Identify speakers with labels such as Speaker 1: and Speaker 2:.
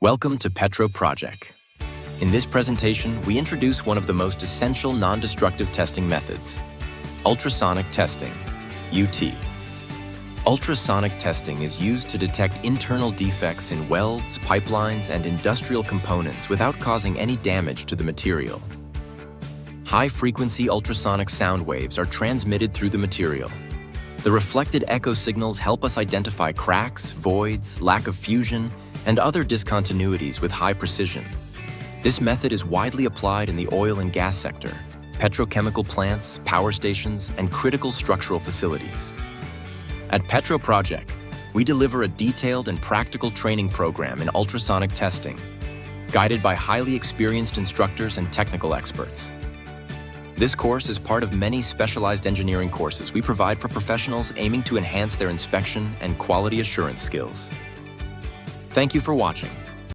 Speaker 1: Welcome to Petro Projik. In this presentation, we introduce one of the most essential non-destructive testing methods, ultrasonic testing, UT. Ultrasonic testing is used to detect internal defects in welds, pipelines, and industrial components without causing any damage to the material. High-frequency ultrasonic sound waves are transmitted through the material. The reflected echo signals help us identify cracks, voids, lack of fusion, and other discontinuities with high precision. This method is widely applied in the oil and gas sector, petrochemical plants, power stations, and critical structural facilities. At Petro Projik, we deliver a detailed and practical training program in ultrasonic testing, guided by highly experienced instructors and technical experts. This course is part of many specialized engineering courses we provide for professionals aiming to enhance their inspection and quality assurance skills. Thank you for watching.